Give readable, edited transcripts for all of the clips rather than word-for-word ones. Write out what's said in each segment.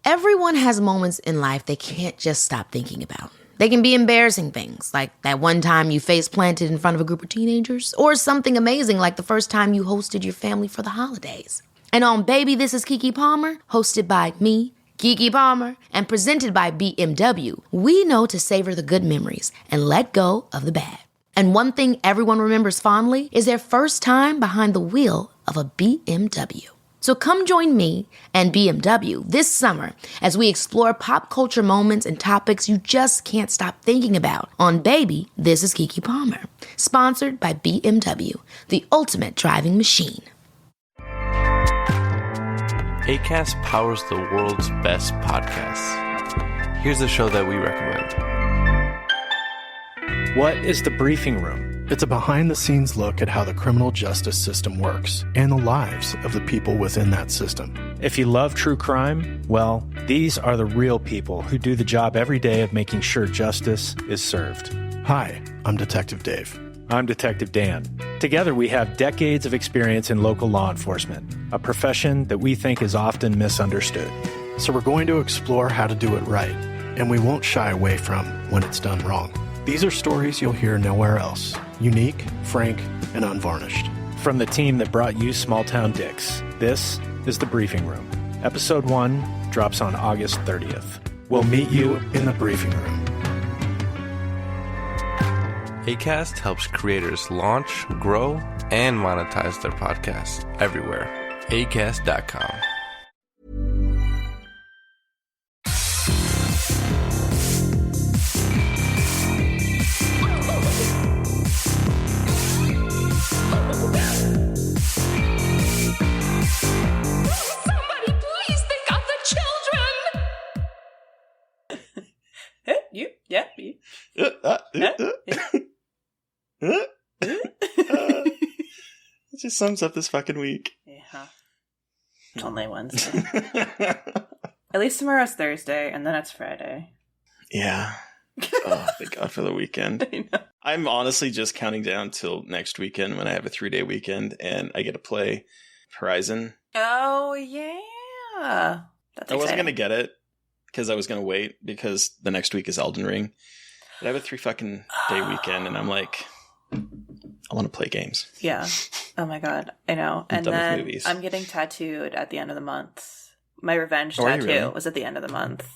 Everyone has moments in life they can't just stop thinking about. They can be embarrassing things, like that one time you face planted in front of a group of teenagers, or something amazing like the first time you hosted your family for the holidays. And on Baby, This is Keke Palmer, hosted by me, Keke Palmer, and presented by BMW, we know to savor the good memories and let go of the bad. And one thing everyone remembers fondly is their first time behind the wheel of a BMW. So come join me and BMW this summer as we explore pop culture moments and topics you just can't stop thinking about on Baby, This is Keke Palmer, sponsored by BMW, the ultimate driving machine. Acast powers the world's best podcasts. Here's a show that we recommend. What is The Briefing Room? It's a behind-the-scenes look at how the criminal justice system works and the lives of the people within that system. If you love true crime, well, these are the real people who do the job every day of making sure justice is served. Hi, I'm Detective Dave. I'm Detective Dan. Together we have decades of experience in local law enforcement, a profession that we think is often misunderstood. So we're going to explore how to do it right, and we won't shy away from when it's done wrong. These are stories you'll hear nowhere else. Unique, frank, and unvarnished. From the team that brought you Small Town Dicks, this is The Briefing Room. Episode 1 drops on August 30th. We'll meet you in the briefing room. Acast helps creators launch, grow, and monetize their podcasts everywhere. Acast.com. It just sums up this fucking week. Yeah. It's only Wednesday. At least tomorrow's Thursday, and then it's Friday. Yeah. Oh, thank God for the weekend. I know. I'm honestly just counting down till next weekend when I have a 3-day weekend and I get to play Horizon. Oh, yeah. That's I wasn't exciting. going to get it because I was going to wait because the next week is Elden Ring. But I have a 3 fucking day weekend and I'm like, I want to play games. Yeah. Oh my God. I know. I'm And done with then movies. I'm getting tattooed at the end of the month. My revenge Oh, are you tattoo really? was at the end of the month.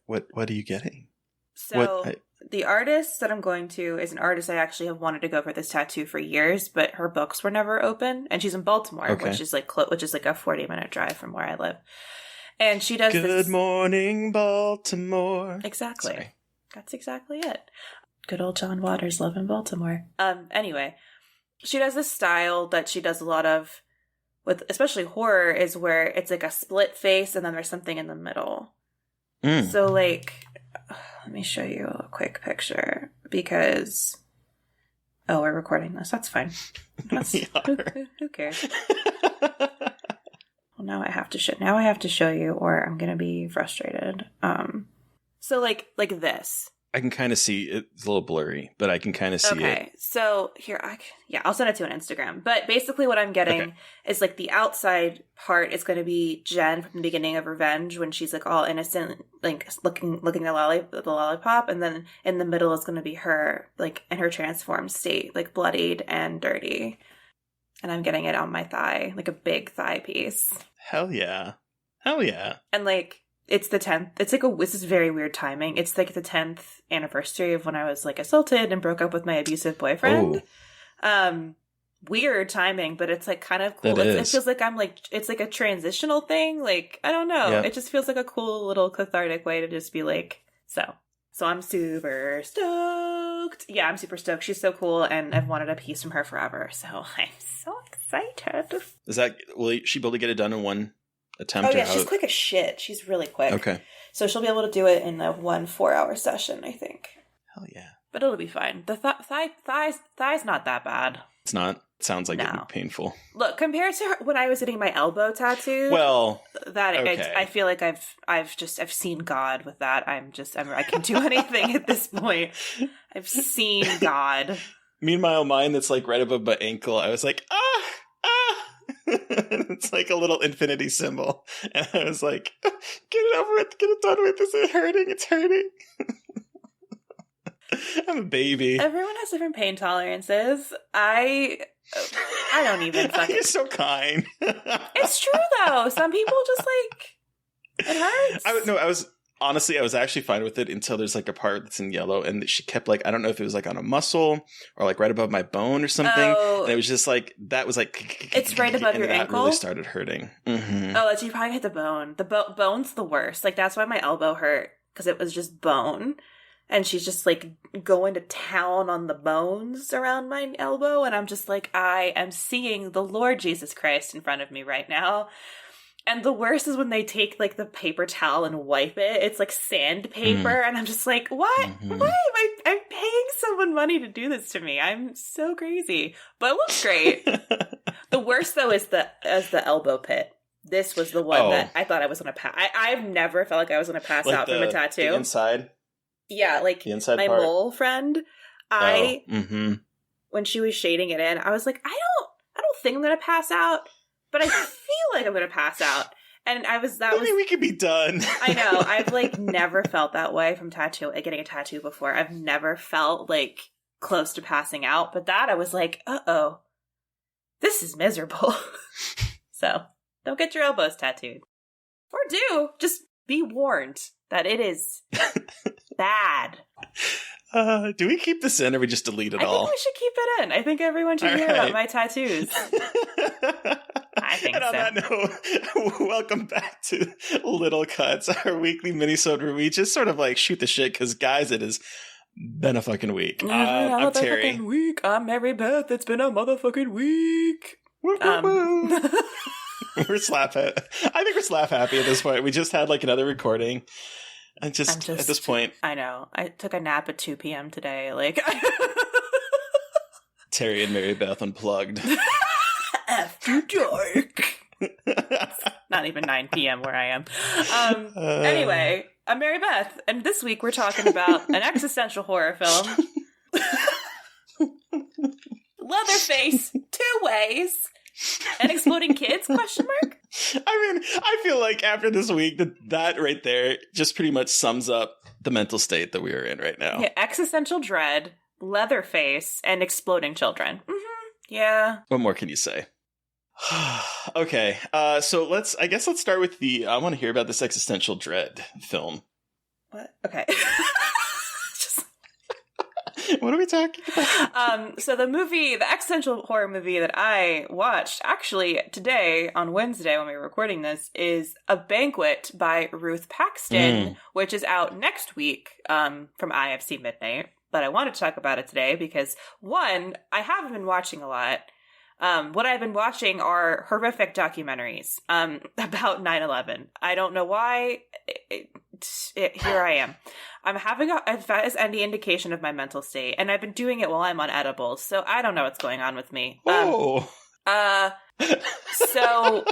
What are you getting? So the artist that I'm going to is an artist I actually have wanted to go for this tattoo for years, but her books were never open. And she's in Baltimore, Okay. which is like a 40-minute drive from where I live. And she does Good this. morning, Baltimore. Exactly. Sorry. That's exactly it. Good old John Waters, love in Baltimore. Anyway, she does this style that she does a lot of with, especially horror, is where it's like a split face and then there's something in the middle. So like, let me show you a quick picture because, oh, we're recording this. That's fine. Who cares? Well, now I have to show you, or I'm gonna be frustrated. So like this. I can kind of see it. It's a little blurry, but I can kind of see it. Okay, so here, I'll send it to an Instagram. But basically what I'm getting is like the outside part is going to be Jen from the beginning of Revenge when she's like all innocent, like looking at the lollipop. And then in the middle is going to be her, like in her transformed state, like bloodied and dirty. And I'm getting it on my thigh, like a big thigh piece. Hell yeah. Hell yeah. And like, it's the 10th. It's like this is very weird timing. It's like the 10th anniversary of when I was like assaulted and broke up with my abusive boyfriend. Ooh. Weird timing, but it's like kind of cool. That It is. feels like it's like a transitional thing. Like, I don't know. Yeah. It just feels like a cool little cathartic way to just be like, so I'm super stoked. Yeah, I'm super stoked. She's so cool and I've wanted a piece from her forever. So I'm so excited. Will she be able to get it done in one attempt? Oh yeah, or she's quick as shit. She's really quick. Okay. So she'll be able to do it in a 1 4-hour session, I think. Hell yeah. But it'll be fine. The thigh's not that bad. It's not. It sounds like it'd No. be painful. Look, compared to when I was getting my elbow tattooed, Well, okay. I feel like I've seen God with that. I can do anything at this point. I've seen God. meanwhile, mine that's like right above my ankle, I was like, It's like a little infinity symbol. And I was like, get it over with, get it done with. This is hurting. It's hurting. I'm a baby. Everyone has different pain tolerances. I don't even fucking... You're so kind. It's true, though. Some people just, like, it hurts. I was actually fine with it until there's like a part that's in yellow, and she kept like, I don't know if it was like on a muscle or like right above my bone or something. Oh. And it was just like, that was like, it's right above your ankle. That really started hurting. Mm-hmm. Oh, you probably hit the bone. The bone's the worst. Like, that's why my elbow hurt, because it was just bone. And she's just like going to town on the bones around my elbow. And I'm just like, I am seeing the Lord Jesus Christ in front of me right now. And the worst is when they take like the paper towel and wipe it. It's like sandpaper. And I'm just like, what? Mm-hmm. Why I'm paying someone money to do this to me. I'm so crazy. But it looks great. The worst though is the elbow pit. This was the one that I thought I was going to pass. I've never felt like I was going to pass out from a tattoo. The inside? Yeah, like the inside my part? mole friend. When she was shading it in, I was like, I don't think I'm going to pass out. But I feel like I'm going to pass out. And we could be done. I know. I've like never felt that way from getting a tattoo before. I've never felt like close to passing out. But that I was like, uh-oh, this is miserable. So don't get your elbows tattooed. Or do. Just be warned that it is bad. Do we keep this in or we just delete it all? I think we should keep it in. I think everyone should hear about my tattoos. I think and on that note, welcome back to Little Cuts, our weekly minisode where we just sort of like shoot the shit because, guys, it has been a fucking week. I'm Terry. I'm Mary Beth. It's been a motherfucking week. We're slap happy. I think we're slap happy at this point. We just had like another recording. And just at this point, I know. I took a nap at 2 p.m. today. Like Terry and Mary Beth Unplugged. After dark. Not even 9 p.m. where I am. Anyway, I'm Mary Beth, and this week we're talking about an existential horror film. Leatherface, 2 ways. And exploding kids? Question mark? I mean, I feel like after this week, that right there just pretty much sums up the mental state that we are in right now. Yeah, existential dread, Leatherface, and exploding children. Mm-hmm. Yeah. What more can you say? Okay, so let's start with I want to hear about this existential dread film. What? Okay. What are we talking about? So the existential horror movie that I watched actually today on Wednesday when we were recording this is A Banquet by Ruth Paxton, which is out next week from IFC Midnight. But I wanted to talk about it today because, one, I haven't been watching a lot. What I've been watching are horrific documentaries about 9/11. I don't know why. Here I am. I'm having if that is any indication of my mental state, and I've been doing it while I'm on edibles, so I don't know what's going on with me. Oh. So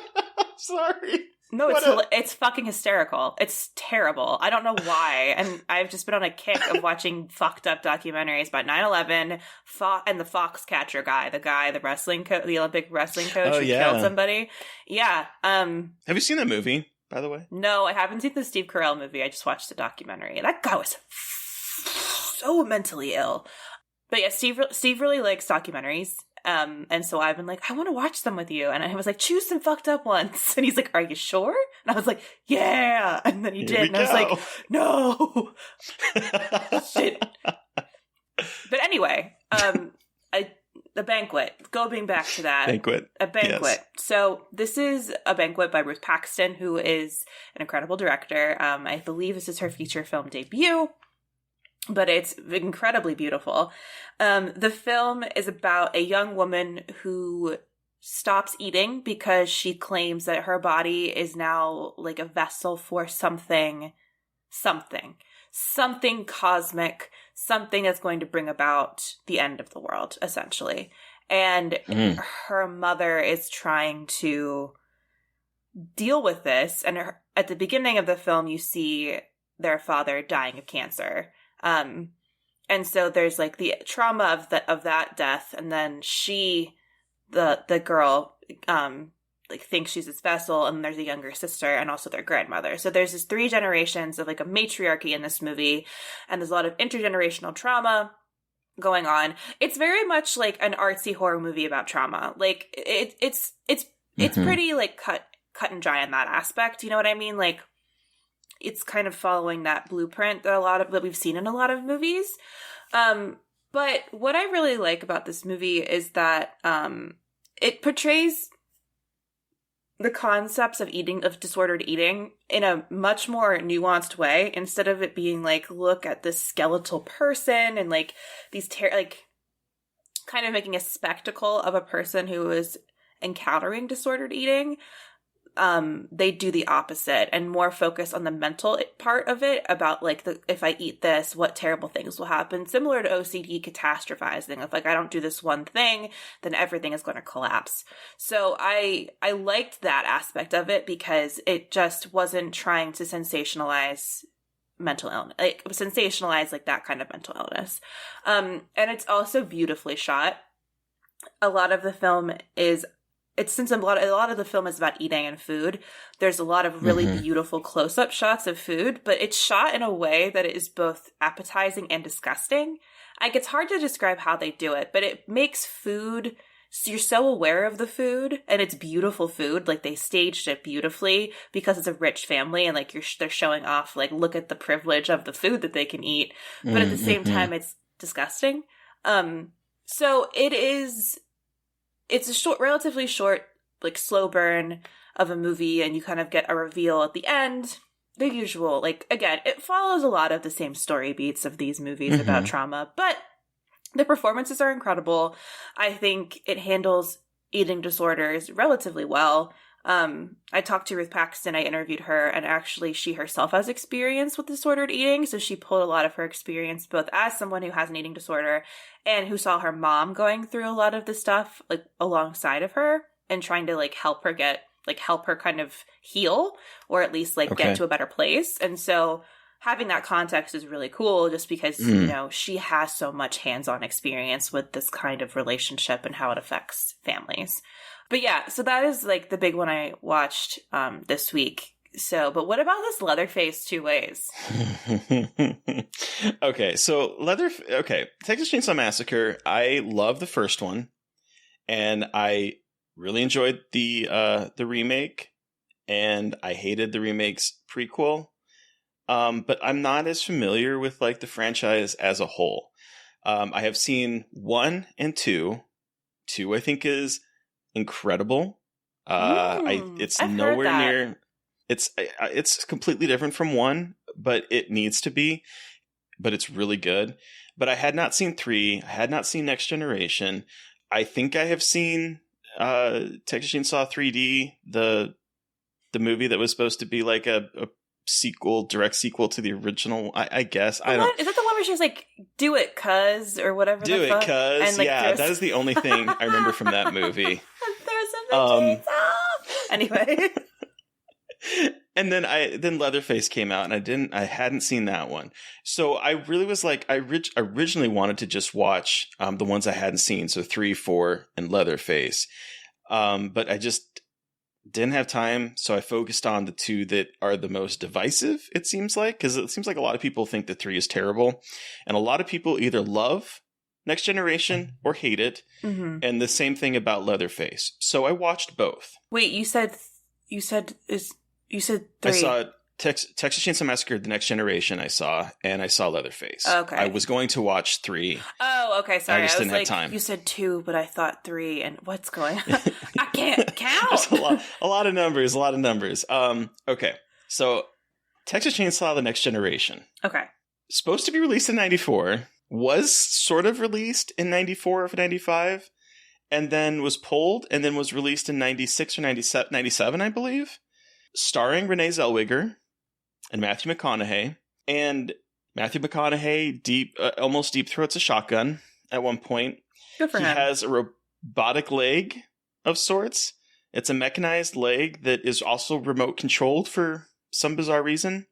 sorry. No, it's fucking hysterical. It's terrible. I don't know why. And I've just been on a kick of watching fucked up documentaries about 9/11 and the Foxcatcher guy, the wrestling the Olympic wrestling coach who killed somebody. Yeah. Have you seen that movie, by the way? No, I haven't seen the Steve Carell movie. I just watched the documentary. That guy was so mentally ill. But yeah, Steve really likes documentaries. And so I've been like, I want to watch them with you. And I was like, choose some fucked up ones. And he's like, are you sure? And I was like, yeah. And then he did. And I was like, no. Shit. But anyway, The Banquet. Going back to that. Banquet. A Banquet. Yes. So this is A Banquet by Ruth Paxton, who is an incredible director. I believe this is her feature film debut. But it's incredibly beautiful. The film is about a young woman who stops eating because she claims that her body is now like a vessel for something cosmic, something that's going to bring about the end of the world, essentially. And her mother is trying to deal with this. And at the beginning of the film, you see their father dying of cancer. And so there's like the trauma of that death, and then the girl, like thinks she's his vessel, and there's a younger sister and also their grandmother. So there's this 3 generations of like a matriarchy in this movie, and there's a lot of intergenerational trauma going on. It's very much like an artsy horror movie about trauma. Like it's pretty like cut and dry in that aspect. You know what I mean? Like it's kind of following that blueprint that we've seen in a lot of movies. But what I really like about this movie is that it portrays the concepts of disordered eating in a much more nuanced way, instead of it being like, look at this skeletal person and like these kind of making a spectacle of a person who is encountering disordered eating. They do the opposite and more focus on the mental part of it, about like if I eat this, what terrible things will happen. Similar to OCD catastrophizing of like, I don't do this one thing, then everything is going to collapse. So I liked that aspect of it because it just wasn't trying to sensationalize mental illness, like sensationalize like that kind of mental illness. And it's also beautifully shot. A lot of the film is since a lot of the film is about eating and food, there's a lot of really beautiful close-up shots of food, but it's shot in a way that is both appetizing and disgusting. Like, it's hard to describe how they do it, but it makes food, so you're so aware of the food, and it's beautiful food. Like, they staged it beautifully because it's a rich family, and like they're showing off, like, look at the privilege of the food that they can eat, but at the same time, it's disgusting. So it's a relatively short, like, slow burn of a movie, and you kind of get a reveal at the end. The usual, like, again, it follows a lot of the same story beats of these movies about trauma, but the performances are incredible. I think it handles eating disorders relatively well. I talked to Ruth Paxton, I interviewed her, and actually she herself has experience with disordered eating, so she pulled a lot of her experience both as someone who has an eating disorder and who saw her mom going through a lot of this stuff, like, alongside of her, and trying to, like, help her kind of heal, or at least, like, get to a better place. And so having that context is really cool, just because, you know, she has so much hands-on experience with this kind of relationship and how it affects families. But yeah, so that is like the big one I watched this week. So, but what about this Leatherface 2 Ways? Okay, so Texas Chainsaw Massacre, I love the first one, and I really enjoyed the remake, and I hated the remake's prequel. But I'm not as familiar with like the franchise as a whole. I have seen 1 and 2. 2, I think, is incredible. It's nowhere near. It's completely different from 1, but it needs to be. But it's really good. But I had not seen 3. I had not seen Next Generation. I think I have seen Texas Chainsaw 3D, the movie that was supposed to be like a direct sequel to the original. I guess. Is that the one where she's like, "Do it, cuz," or whatever? Do it, cuz. And, like, yeah, that is the only thing I remember from that movie. There's a chainsaw. Anyway. And then Leatherface came out, and I hadn't seen that one. So I really was like, I originally wanted to just watch the ones I hadn't seen, so 3, 4, and Leatherface. But I just didn't have time, so I focused on the 2 that are the most divisive, it seems like, because it seems like a lot of people think that 3 is terrible, and a lot of people either love Next Generation or hate it, and the same thing about Leatherface. So I watched both. Wait, you said 3. I saw Texas Chainsaw Massacre: The Next Generation. I saw Leatherface. Okay. I was going to watch 3. Oh, okay. Sorry, I just didn't have like, time. You said 2, but I thought 3. And what's going on? I can't count. There's a lot of numbers. Okay. So Texas Chainsaw: The Next Generation. Okay. Supposed to be released in 94. Was sort of released in 94 or 95, and then was pulled, and then was released in 96 or 97, I believe. Starring Renee Zellweger and Matthew McConaughey. And Matthew McConaughey almost deep throats a shotgun at one point. Good for him. He has a robotic leg of sorts. It's a mechanized leg that is also remote controlled for some bizarre reason.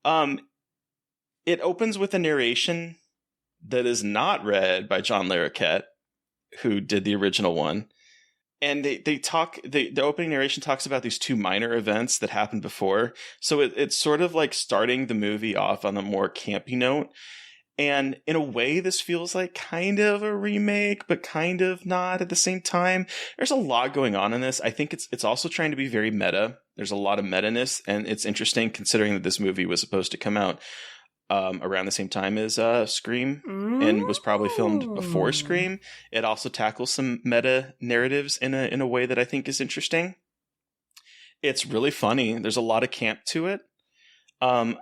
It opens with a narration that is not read by John Larroquette, who did the original one. And they talk, the opening narration talks about these two minor events that happened before. So it's sort of like starting the movie off on a more campy note. And in a way, this feels like kind of a remake, but kind of not at the same time. There's a lot going on in this. I think it's also trying to be very meta. There's a lot of meta-ness, and it's interesting considering that this movie was supposed to come out around the same time as Scream, and was probably filmed before Scream. It also tackles some meta narratives in a way that I think is interesting. It's really funny. There's a lot of camp to it. The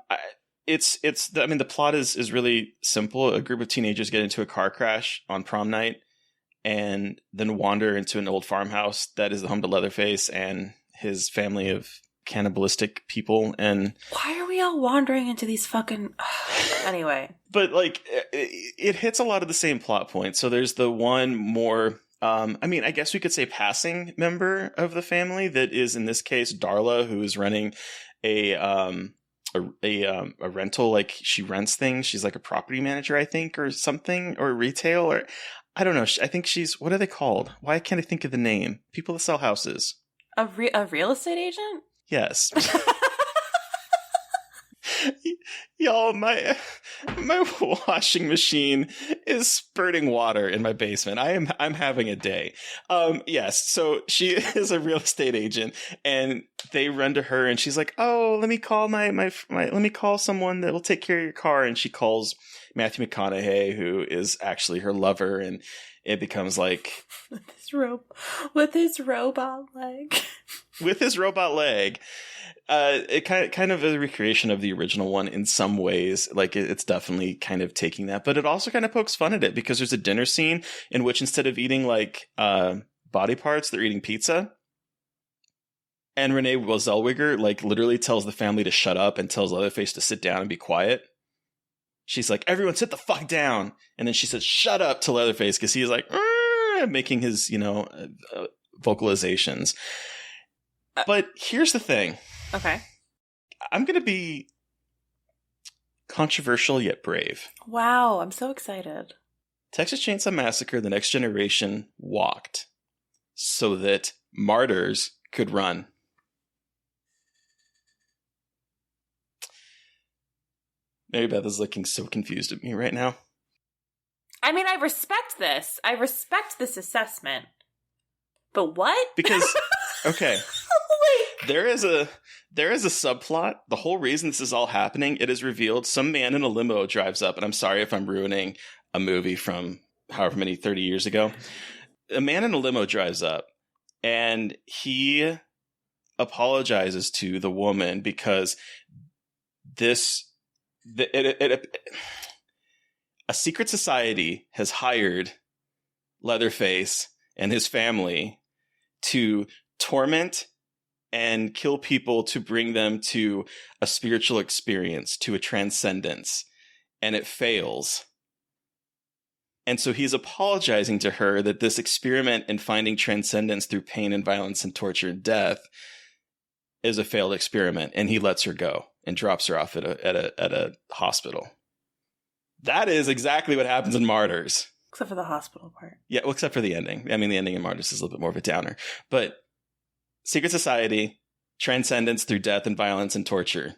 plot is really simple. A group of teenagers get into a car crash on prom night, and then wander into an old farmhouse that is the home to Leatherface and his family of cannibalistic people. And why are we all wandering into these fucking anyway? But like it hits a lot of the same plot points. So there's the one more I guess we could say passing member of the family that is, in this case, Darla, who is running a rental, like she rents things. She's like a property manager, I think, or something, or retail, or I don't know. I think she's, what are they called? Why can't I think of the name? People that sell houses. A real estate agent? Yes. Y'all, my washing machine is spurting water in my basement. I'm having a day. Yes. So she is a real estate agent, and they run to her, and she's like, "Oh, let me call let me call someone that will take care of your car." And she calls Matthew McConaughey, who is actually her lover, and it becomes like with his robot leg. With his robot leg. It kind of a recreation of the original one in some ways. Like it's definitely kind of taking that, but it also kind of pokes fun at it because there's a dinner scene in which instead of eating like body parts, they're eating pizza. And Renee Zellweger like literally tells the family to shut up and tells Leatherface to sit down and be quiet. She's like, "Everyone sit the fuck down." And then she says, "Shut up" to Leatherface because he's like making his, vocalizations. But here's the thing. Okay. I'm going to be controversial yet brave. Wow, I'm so excited. Texas Chainsaw Massacre: The Next Generation walked so that martyrs could run. Mary Beth is looking so confused at me right now. I mean, I respect this. I respect this assessment. But what? Because, okay. There is a subplot. The whole reason this is all happening, it is revealed. Some man in a limo drives up, and I'm sorry if I'm ruining a movie from however many 30 years ago. A man in a limo drives up, and he apologizes to the woman because a secret society has hired Leatherface and his family to torment and kill people to bring them to a spiritual experience, to a transcendence, and it fails. And so he's apologizing to her that this experiment in finding transcendence through pain and violence and torture and death is a failed experiment, and he lets her go and drops her off at a hospital. That is exactly what happens in Martyrs. Except for the hospital part. Yeah, well, except for the ending. I mean, the ending in Martyrs is a little bit more of a downer, but secret society, transcendence through death and violence and torture.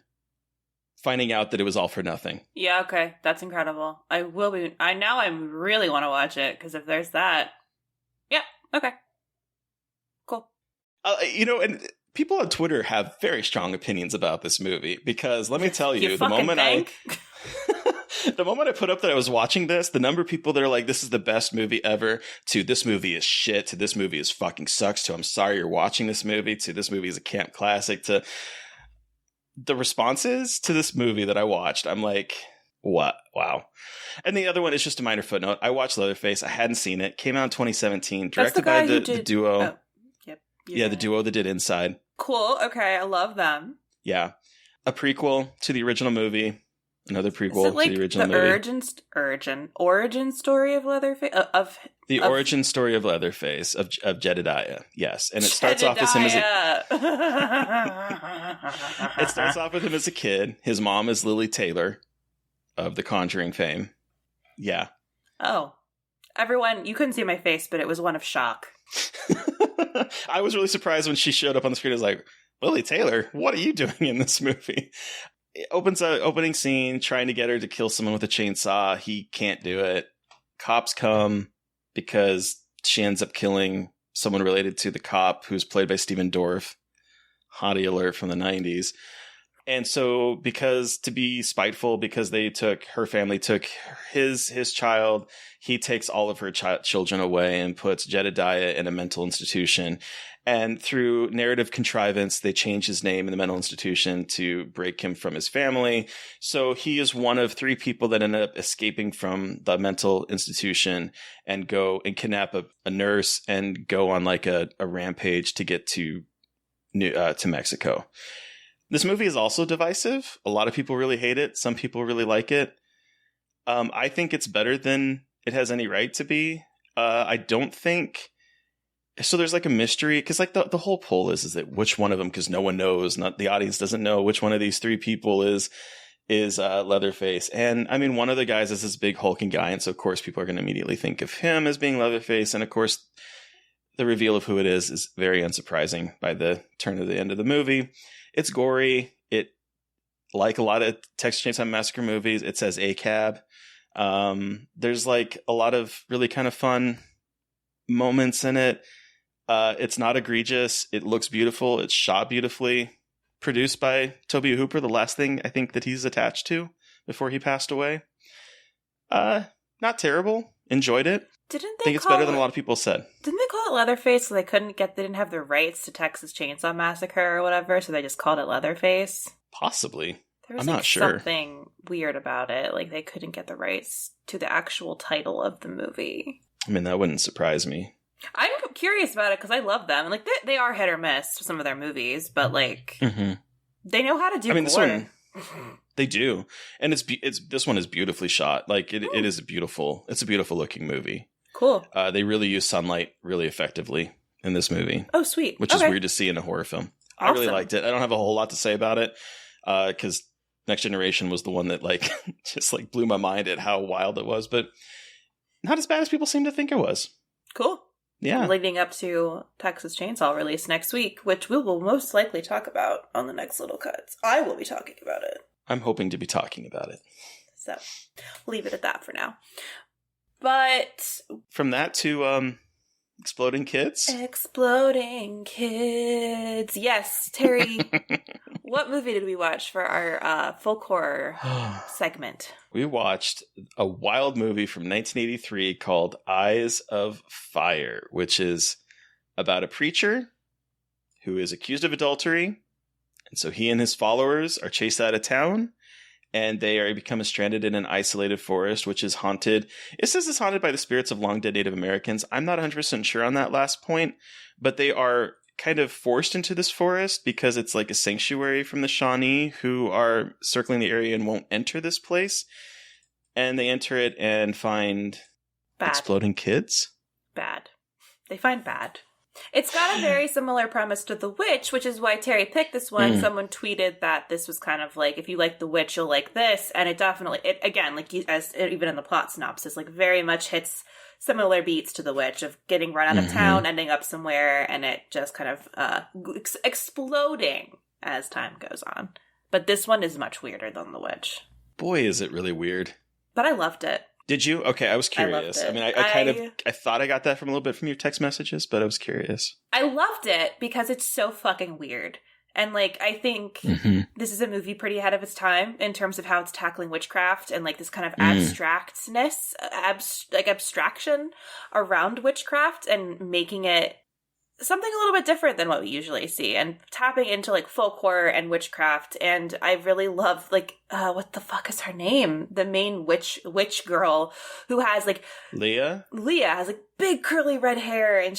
Finding out that it was all for nothing. Yeah, okay. That's incredible. I really want to watch it, because if there's that. Yeah, okay. Cool. And people on Twitter have very strong opinions about this movie, because let me tell you, the moment I put up that I was watching this, the number of people that are like, "This is the best movie ever," to "This movie is shit," to "This movie is fucking sucks," to "I'm sorry you're watching this movie," to "This movie is a camp classic," to the responses to this movie that I watched, I'm like, what? Wow. And the other one is just a minor footnote. I watched Leatherface. I hadn't seen it. Came out in 2017. Directed by the duo. Oh, yep. The duo that did Inside. Cool. Okay. I love them. Yeah. A prequel to the original movie. Another prequel to the original movie. Origin story of Leatherface? Origin story of Leatherface, of Jedediah. Yes. And it starts off as him as it starts off with him as a kid. His mom is Lily Taylor of The Conjuring fame. Yeah. Oh. Everyone, you couldn't see my face, but it was one of shock. I was really surprised when she showed up on the screen. I was like, Lily Taylor, what are you doing in this movie? It opens a opening scene trying to get her to kill someone with a chainsaw. He can't do it. Cops come because she ends up killing someone related to the cop who's played by Stephen Dorff. Hottie alert from the 90s. And so to be spiteful, because her family took his child, he takes all of her children away and puts Jedediah in a mental institution. And through narrative contrivance, they change his name in the mental institution to break him from his family. So he is one of 3 people that end up escaping from the mental institution and go and kidnap a nurse and go on like a rampage to get to Mexico. This movie is also divisive. A lot of people really hate it. Some people really like it. I think it's better than it has any right to be. I don't think... So there's like a mystery, because like the whole poll is that which one of them, because no one knows, the audience doesn't know which one of these 3 people is Leatherface. And I mean, one of the guys is this big hulking guy, and so of course people are going to immediately think of him as being Leatherface. And of course, the reveal of who it is very unsurprising by the turn of the end of the movie. It's gory. It, like a lot of Texas Chainsaw Massacre movies, it says ACAB. There's like a lot of really kind of fun moments in it. It's not egregious. It looks beautiful. It's shot beautifully. Produced by Tobe Hooper, the last thing I think that he's attached to before he passed away. Not terrible. Enjoyed it. I think it's better than a lot of people said. Didn't they call it Leatherface so they didn't have the rights to Texas Chainsaw Massacre or whatever, so they just called it Leatherface? Possibly. There was I'm not sure. Something weird about it. Like they couldn't get the rights to the actual title of the movie. I mean, that wouldn't surprise me. I'm curious about it because I love them. Like they are hit or miss with some of their movies, but like they know how to do. I mean, gore. They do, and this one is beautifully shot. Like it is a beautiful looking movie. Cool. They really use sunlight really effectively in this movie. Oh, sweet. Which is weird to see in a horror film. Awesome. I really liked it. I don't have a whole lot to say about it because Next Generation was the one that like just like blew my mind at how wild it was, but not as bad as people seem to think it was. Cool. Yeah. Leading up to Texas Chainsaw release next week, which we will most likely talk about on the next Little Cuts. I will be talking about it. I'm hoping to be talking about it. So, leave it at that for now. But from that to Exploding Kids? Exploding Kids. Yes, Terry. What movie did we watch for our folk horror segment? We watched a wild movie from 1983 called Eyes of Fire, which is about a preacher who is accused of adultery. And so he and his followers are chased out of town. And they become stranded in an isolated forest, which is haunted. It says it's haunted by the spirits of long-dead Native Americans. I'm not 100% sure on that last point, but they are kind of forced into this forest because it's like a sanctuary from the Shawnee who are circling the area and won't enter this place. And they enter it and find exploding kids. Bad. They find bad. It's got a very similar premise to The Witch, which is why Terry picked this one. Someone tweeted that this was kind of like, if you like The Witch, you'll like this. And it definitely, again, like as even in the plot synopsis, like very much hits similar beats to The Witch of getting run out of town, ending up somewhere, and it just kind of exploding as time goes on. But this one is much weirder than The Witch. Boy, is it really weird. But I loved it. Did you? Okay, I was curious. I mean, I thought I got that from a little bit from your text messages, but I was curious. I loved it because it's so fucking weird. And, like, I think this is a movie pretty ahead of its time in terms of how it's tackling witchcraft and, like, this kind of abstractness, abstraction around witchcraft and making it something a little bit different than what we usually see and tapping into like folk horror and witchcraft. And I really love like what the fuck is her name, the main witch girl who has like Leah has like big curly red hair, and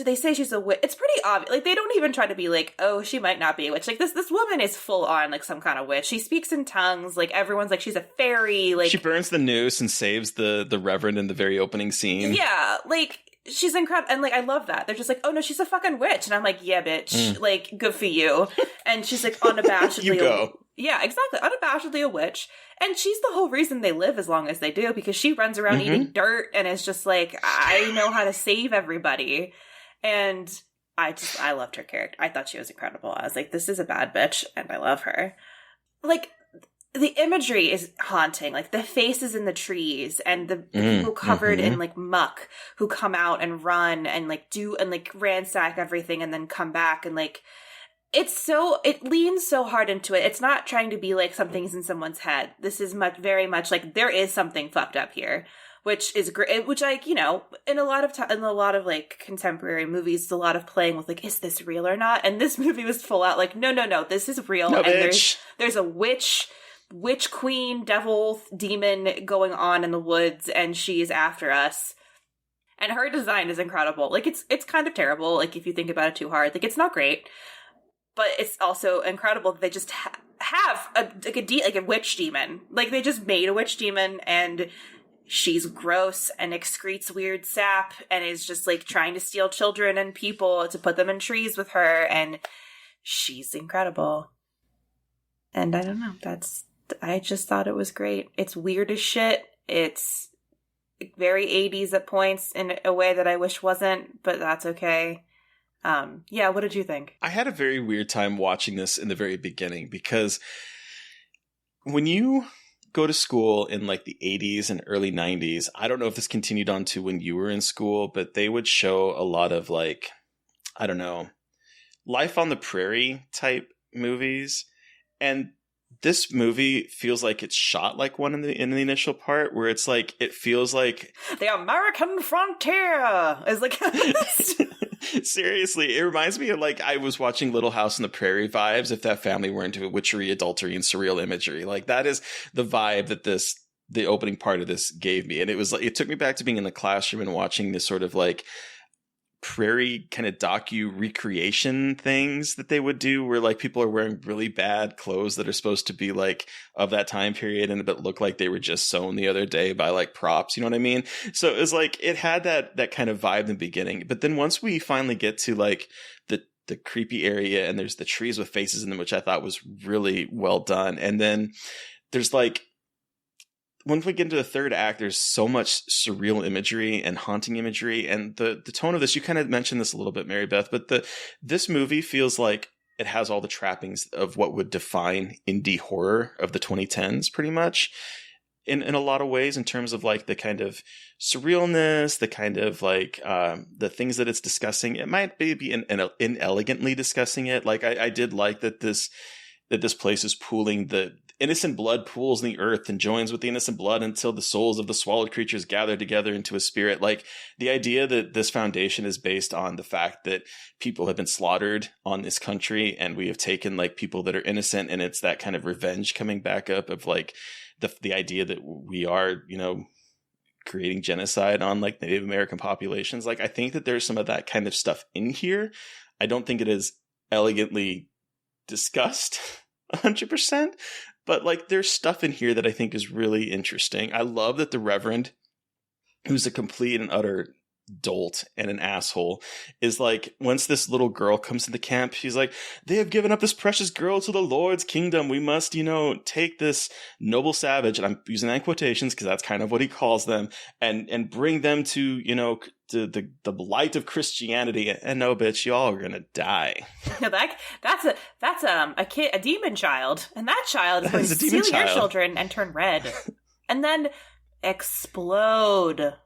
they say she's a witch. It's pretty obvious, like they don't even try to be like, oh, she might not be a witch. Like this woman is full on like some kind of witch. She speaks in tongues, like everyone's like she's a fairy. Like she burns the noose and saves the reverend in the very opening scene. Yeah, like she's incredible. And like I love that. They're just like, oh no, she's a fucking witch. And I'm like, yeah, bitch. Like, good for you. And she's like unabashedly you go. Yeah, exactly. Unabashedly a witch. And she's the whole reason they live as long as they do, because she runs around eating dirt and is just like, I know how to save everybody. And I loved her character. I thought she was incredible. I was like, this is a bad bitch, and I love her. Like, the imagery is haunting. Like, the faces in the trees and the people covered in, like, muck who come out and run and, like, ransack everything and then come back. And, like, it leans so hard into it. It's not trying to be, like, something's in someone's head. This is very much, like, there is something fucked up here. Which is great. Which, like, you know, in a lot of like contemporary movies, there's a lot of playing with, like, is this real or not? And this movie was full out like, no, this is real. No, and bitch. there's a witch queen, devil, demon going on in the woods, and she's after us. And her design is incredible. Like, it's kind of terrible. Like, if you think about it too hard, like, it's not great, but it's also incredible that they just have a witch demon. Like, they just made a witch demon, and she's gross and excretes weird sap and is just, like, trying to steal children and people to put them in trees with her, and she's incredible. And I don't know, I just thought it was great. It's weird as shit. It's very 80s at points in a way that I wish wasn't, but that's okay. Yeah, what did you think? I had a very weird time watching this in the very beginning, because when you go to school in, like, the 80s and early 90s, I don't know if this continued on to when you were in school, but they would show a lot of, like, I don't know, life on the prairie type movies. And this movie feels like it's shot like one in the initial part, where it's like, it feels like the American frontier is like seriously, it reminds me of, like, I was watching Little House on the Prairie vibes if that family were into witchery, adultery, and surreal imagery. Like, that is the vibe that the opening part of this gave me. And it was like, it took me back to being in the classroom and watching this sort of, like, prairie kind of docu recreation things that they would do, where, like, people are wearing really bad clothes that are supposed to be, like, of that time period, and that look like they were just sewn the other day by, like, props, you know what I mean? So it was like, it had that kind of vibe in the beginning, but then once we finally get to, like, the creepy area, and there's the trees with faces in them, which I thought was really well done, and then there's, like, once we get into the third act, there's so much surreal imagery and haunting imagery, and the tone of this, you kind of mentioned this a little bit, Mary Beth, but this movie feels like it has all the trappings of what would define indie horror of the 2010s, pretty much, in a lot of ways, in terms of, like, the kind of surrealness, the kind of, like, the things that it's discussing. It might be inelegantly discussing it. Like, I did like that this place is pooling the innocent blood pools in the earth and joins with the innocent blood until the souls of the swallowed creatures gather together into a spirit. Like, the idea that this foundation is based on the fact that people have been slaughtered on this country, and we have taken, like, people that are innocent, and it's that kind of revenge coming back up of, like, the idea that we are, you know, creating genocide on, like, Native American populations. Like, I think that there's some of that kind of stuff in here. I don't think it is elegantly discussed 100%, but, like, there's stuff in here that I think is really interesting. I love that the Reverend, who's a complete and utter dolt and an asshole, is like, once this little girl comes to the camp, she's like, they have given up this precious girl to the Lord's kingdom. We must, you know, take this noble savage, and I'm using that in quotations because that's kind of what he calls them, and bring them to, you know, the light of Christianity. And no, bitch, y'all are gonna die. No, that's a demon child, and that child is going to steal your children and turn red, and then explode.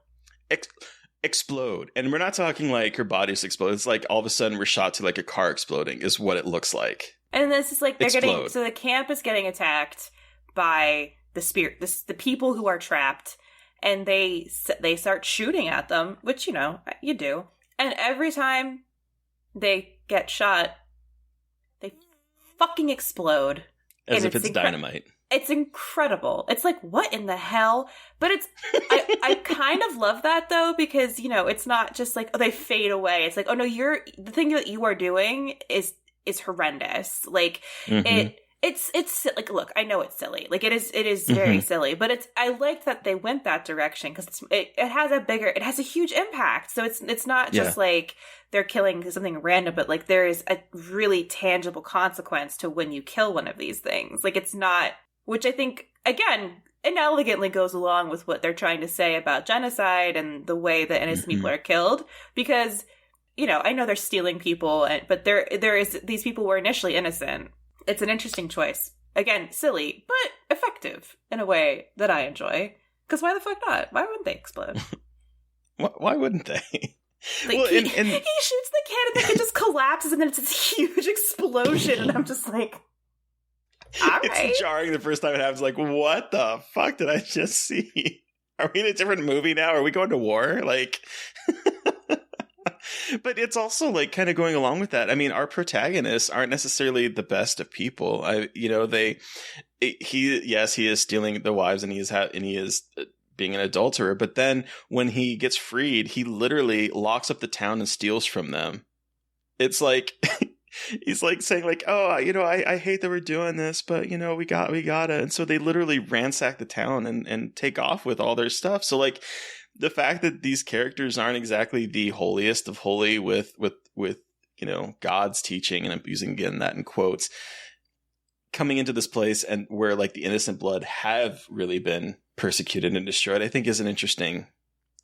Explode. And we're not talking like her body's explode. It's like all of a sudden we're shot to, like, a car exploding is what it looks like. And this is like so the camp is getting attacked by the people who are trapped, and they start shooting at them, which, you know, you do. And every time they get shot, they fucking explode. As if it's dynamite. It's incredible. It's like, what in the hell? But it's, I kind of love that, though, because, you know, it's not just like, oh, they fade away. It's like, oh no, the thing that you are doing is horrendous. Like, it's like, look, I know it's silly. Like, it is very silly, but I like that they went that direction, because it has a huge impact. So it's not just like they're killing something random, but, like, there is a really tangible consequence to when you kill one of these things. Like, it's not, which I think, again, inelegantly goes along with what they're trying to say about genocide and the way that innocent people are killed, because I know they're stealing people, but there is these people were initially innocent. It's an interesting choice. Again, silly, but effective in a way that I enjoy. Because why the fuck not? Why wouldn't they explode? Why wouldn't they? Like, Well, he shoots the cannon, and then it just collapses, and then it's this huge explosion, and I'm just like, all right. It's jarring the first time it happens. Like, what the fuck did I just see? Are we in a different movie now? Are we going to war? Like, but it's also like kind of going along with that. I mean, our protagonists aren't necessarily the best of people. He is stealing the wives, and he is being an adulterer. But then when he gets freed, he literally locks up the town and steals from them. It's like he's like saying like, oh, I hate that we're doing this, but we gotta. And so they literally ransack the town and take off with all their stuff. So like the fact that these characters aren't exactly the holiest of holy with God's teaching, and I'm using again that in quotes, coming into this place and where like the innocent blood have really been persecuted and destroyed, I think is an interesting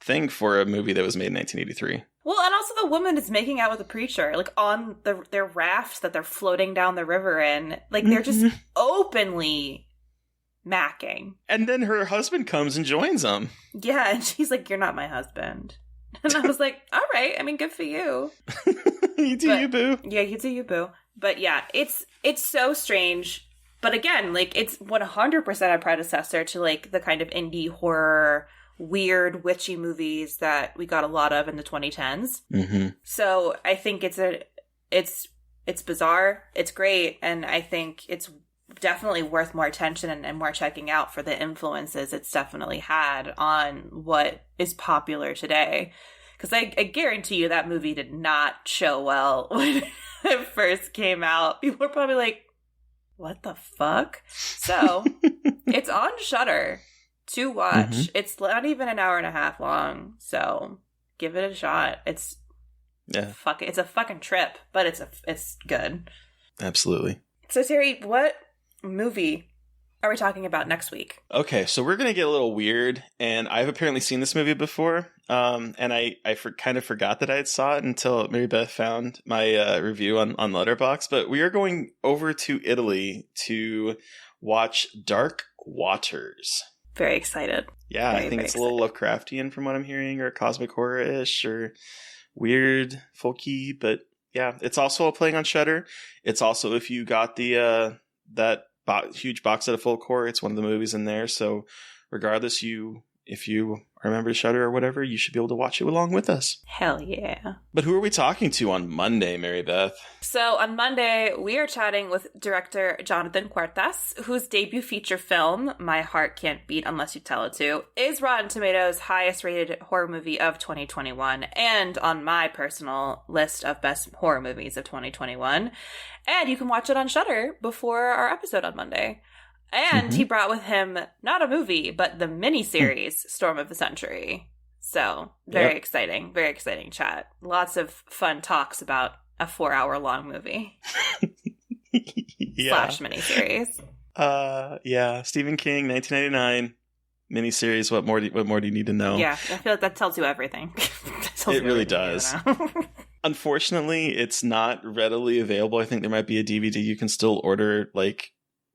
thing for a movie that was made in 1983. Well, and also the woman is making out with a preacher, like on their raft that they're floating down the river in. Like they're just openly macking. And then her husband comes and joins them. Yeah, and she's like, "You're not my husband." And I was like, all right, I mean, good for you. You do you, boo. Yeah, you do you, boo. But yeah, it's so strange. But again, like, it's 100% a predecessor to, like, the kind of indie horror, weird, witchy movies that we got a lot of in the 2010s. Mm-hmm. So I think it's bizarre. It's great. And I think it's definitely worth more attention and more checking out for the influences it's definitely had on what is popular today. Because I guarantee you that movie did not show well when it first came out. People were probably like, what the fuck? So it's on Shudder to watch. Mm-hmm. It's not even an hour and a half long. So give it a shot. It's a fucking trip, but it's good. Absolutely. So Terry, what movie are we talking about next week? Okay, so we're gonna get a little weird, and I've apparently seen this movie before, and I kind of forgot that I had saw it until Mary Beth found my review on Letterboxd. But we are going over to Italy to watch Dark Waters. Very excited. Yeah, I think it's a little Lovecraftian from what I'm hearing, or cosmic horror-ish, or weird, folky. But yeah, it's also playing on Shudder. It's also, if you got the that huge box set of full core, it's one of the movies in there. So regardless, if you are a member of Shudder or whatever, you should be able to watch it along with us. Hell yeah. But who are we talking to on Monday, Mary Beth? So on Monday, we are chatting with director Jonathan Cuartas, whose debut feature film, My Heart Can't Beat Unless You Tell It To, is Rotten Tomatoes' highest rated horror movie of 2021, and on my personal list of best horror movies of 2021. And you can watch it on Shudder before our episode on Monday. And he brought with him not a movie, but the miniseries Storm of the Century. So very exciting chat. Lots of fun talks about a 4-hour-long movie. Slash miniseries. Stephen King, 1999 miniseries. What more do you need to know? Yeah, I feel like that tells you everything. It really does. Unfortunately, it's not readily available. I think there might be a DVD you can still order, like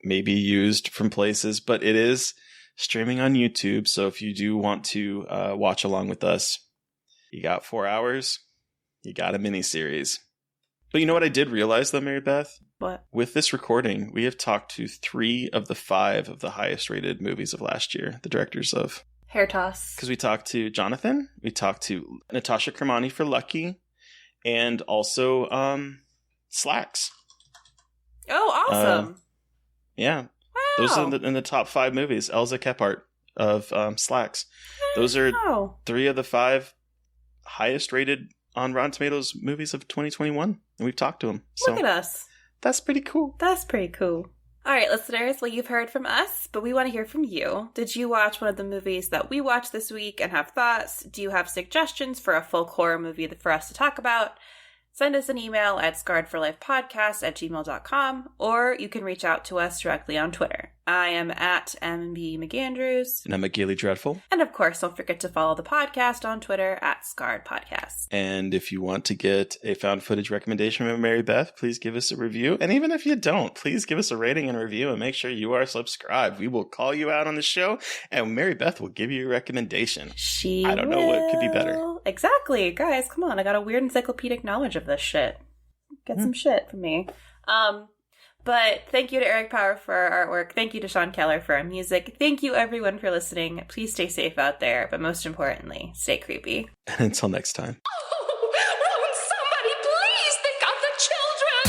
maybe used from places, but it is streaming on YouTube. So if you do want to watch along with us, you got 4 hours, you got a miniseries. But you know what I did realize though, Mary Beth? What? With this recording, we have talked to 3 of the 5 of the highest rated movies of last year, the directors of Hair Toss. Because we talked to Jonathan, we talked to Natasha Kermani for Lucky, and also Slacks. Oh, awesome. Yeah. Wow. Those are in the top 5 movies. Elza Kephart of Slacks. Those are 3 of the 5 highest rated on Rotten Tomatoes movies of 2021. And we've talked to them. Look at us. That's pretty cool. That's pretty cool. All right, listeners, well, you've heard from us, but we want to hear from you. Did you watch one of the movies that we watched this week and have thoughts? Do you have suggestions for a folk horror movie for us to talk about? Send us an email at scarredforlifepodcast@gmail.com, or you can reach out to us directly on Twitter. I am at MB McAndrews. And I'm McGeely Dreadful. And of course, don't forget to follow the podcast on Twitter at Scarred Podcast. And if you want to get a found footage recommendation from Mary Beth, please give us a review. And even if you don't, please give us a rating and review and make sure you are subscribed. We will call you out on the show and Mary Beth will give you a recommendation. I don't know what could be better. Exactly. Guys, come on. I got a weird encyclopedic knowledge of this shit. Get some shit from me. But thank you to Eric Power for our artwork. Thank you to Sean Keller for our music. Thank you, everyone, for listening. Please stay safe out there, but most importantly, stay creepy. And until next time. Somebody please think of the children!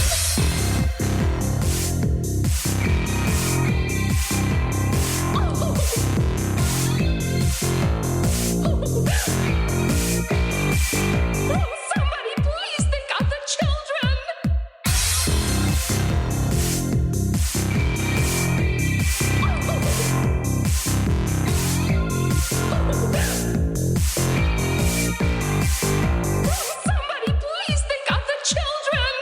Somebody please think of the children! Somebody please think of the children!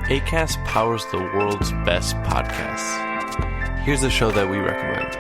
Acast powers the world's best podcasts. Here's a show that we recommend.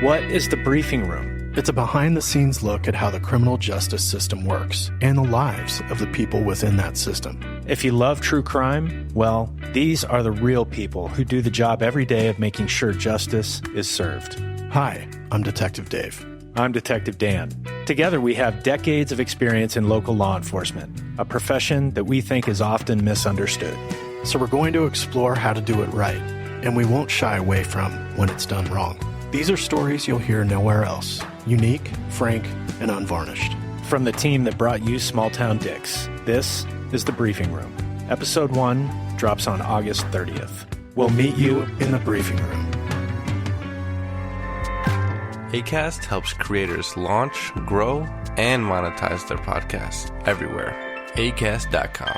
What is the briefing room? It's a behind-the-scenes look at how the criminal justice system works and the lives of the people within that system. If you love true crime, well, these are the real people who do the job every day of making sure justice is served. Hi, I'm Detective Dave. I'm Detective Dan. Together, we have decades of experience in local law enforcement, a profession that we think is often misunderstood. So we're going to explore how to do it right, and we won't shy away from when it's done wrong. These are stories you'll hear nowhere else. Unique, frank, and unvarnished. From the team that brought you Small Town Dicks, this is The Briefing Room. Episode 1 drops on August 30th. We'll meet you in the briefing room. Acast helps creators launch, grow, and monetize their podcasts everywhere. Acast.com.